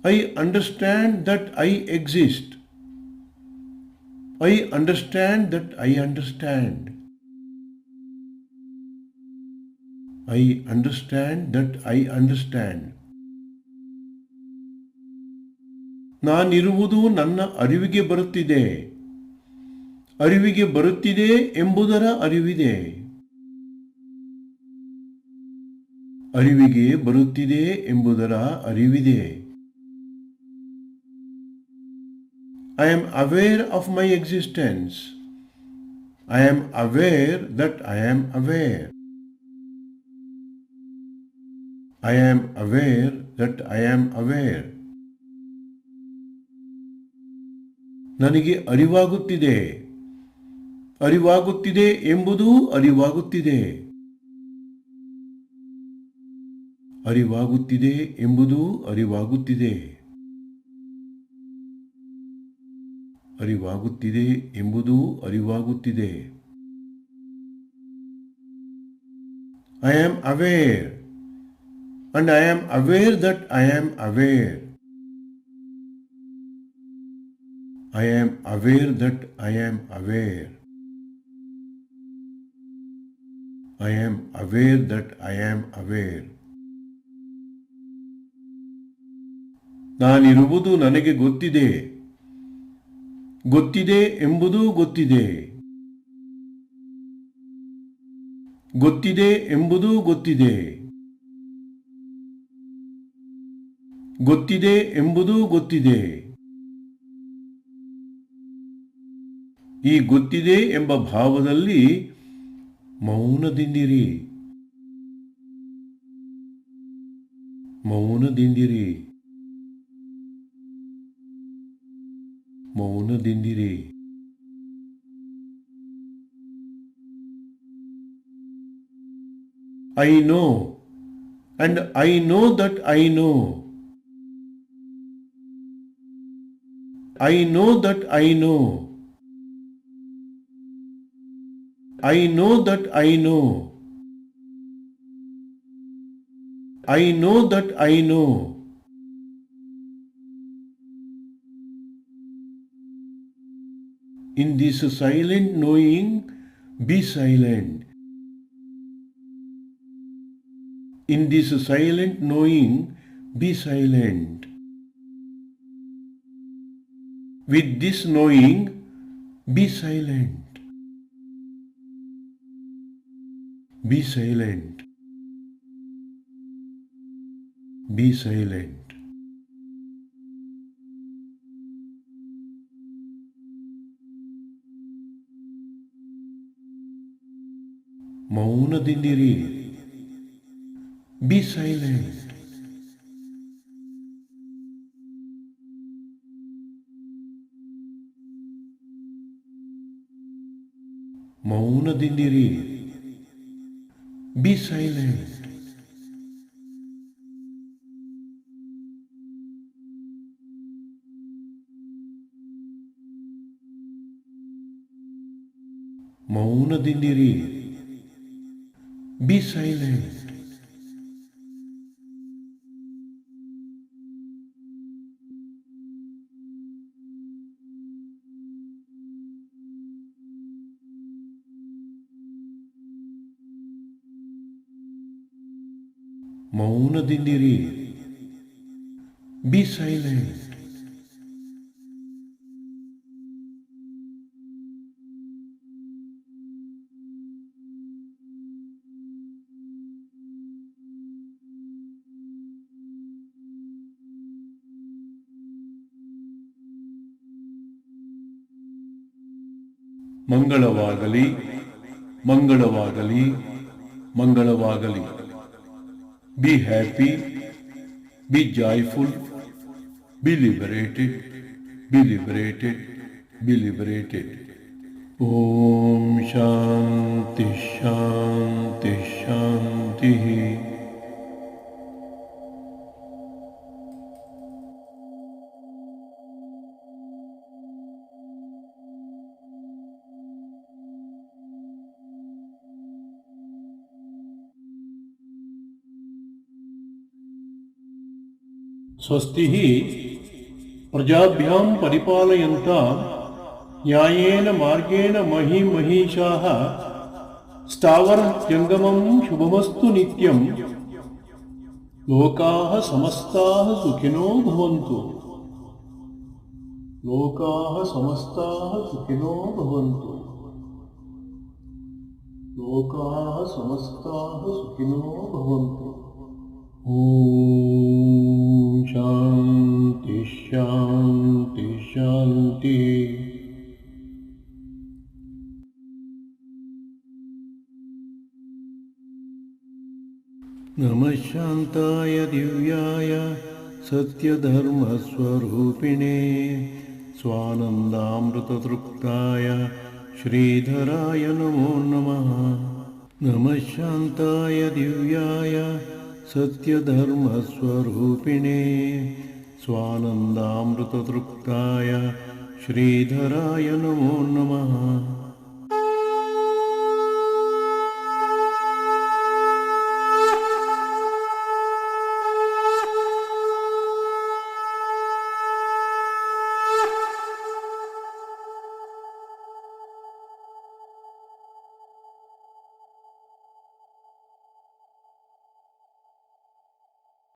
Speaker 1: I understand that I exist. I understand that I understand. I understand that I understand. ನಾನಿರುವುದು ನನ್ನ ಅರಿವಿಗೆ ಬರುತ್ತಿದೆ. ಅರಿವಿಗೆ ಬರುತ್ತಿದೆ ಎಂಬುದರ ಅರಿವಿದೆ. ಅರಿವಿಗೆ ಬರುತ್ತಿದೆ ಎಂಬುದರ ಅರಿವಿದೆ. I am aware of my existence. I am aware that I am aware. I am aware that I am aware. ನನಗೆ ಅರಿವಾಗುತ್ತಿದೆ. ಅರಿವಾಗುತ್ತಿದೆ ಎಂಬುದೂ ಅರಿವಾಗುತ್ತಿದೆ. ಅರಿವಾಗುತ್ತಿದೆ ಎಂಬುದೂ ಅರಿವಾಗುತ್ತಿದೆ. ಅರಿವಾಗುತ್ತಿದೆ ಎಂಬುದೂ ಅರಿವಾಗುತ್ತಿದೆ. I am aware, and I am aware that I am aware. I am aware that I am aware. I am aware that I am aware. ನಾನಿರುವುದು ನನಗೆ ಗೊತ್ತಿದೆ. ಗೊತ್ತಿದೆ ಎಂಬುದೂ ಗೊತ್ತಿದೆ. ಗೊತ್ತಿದೆ ಎಂಬುದೂ ಗೊತ್ತಿದೆ. ಗೊತ್ತಿದೆ ಎಂಬುದೂ ಗೊತ್ತಿದೆ. ಈ ಗೊತ್ತಿದೆ ಎಂಬ ಭಾವದಲ್ಲಿ ಮೌನದಿಂದಿರಿ. ಮೌನದಿಂದಿರಿ. ಮೌನದಿಂದಿರಿ. I know, and I know that I know. I know that I know. I know that I know. I know that I know. In this silent knowing, be silent. In this silent knowing, be silent. With this knowing, be silent. Be silent. Be silent. ಮೌನದಿಂದಿರಿ. Be silent. ಮೌನದಿಂದಿರಿ. Be silent. ಮೌನದಿಂದಿರಿ. Be silent. ಮೌನದಿಂದಿರಿ. Be silent. ಮಂಗಳವಾಗಲಿ, ಮಂಗಳವಾಗಲಿ, ಮಂಗಳವಾಗಲಿ. Be happy, be joyful, be liberated, be liberated, be liberated. Om Shanti Shanti Shanti. ಸ್ವಸ್ತಿ ಪ್ರಜಾಭ್ಯಾಂ ಪರಿಪಾಲಯಂತಾಂ ನ್ಯಾಯೇನ ಮಾರ್ಗೇಣ ಮಹೀಮಹೀಷಾಃ ಸ್ಥಾವರಜಂಗಮಂ ಶುಭಮಸ್ತು ನಿತ್ಯಂ ಲೋಕಾಃ ಸಮಸ್ತಾಃ ಸುಖಿನೋ ಭವಂತು. ಲೋಕಾಃ ಸಮಸ್ತಾಃ ಸುಖಿನೋ ಭವಂತು. ಲೋಕಾಃ ಸಮಸ್ತಾಃ ಸುಖಿನೋ ಭವಂತು. ಓಂ ಶಾಂತಿ ಶಾಂತಿ ಶಾಂತಿ. ನಮಃ ಶಾಂತಾಯ ದಿವ್ಯಾಯ ಸತ್ಯಧರ್ಮಸ್ವರೂಪಿಣೇ ಸ್ವಾನಂದಾಮೃತತೃಪ್ತಾಯ ಶ್ರೀಧರಾಯ ನಮೋ ನಮಃ. ನಮಃ ಶಾಂತಾಯ ದಿವ್ಯಾಯ ಸತ್ಯಧರ್ಮಸ್ವರೂಪಿಣೇ ಸ್ವಾನಂದಾಮೃತತೃಪ್ತಾಯ ಶ್ರೀಧರಾಯ ನಮೋ ನಮಃ.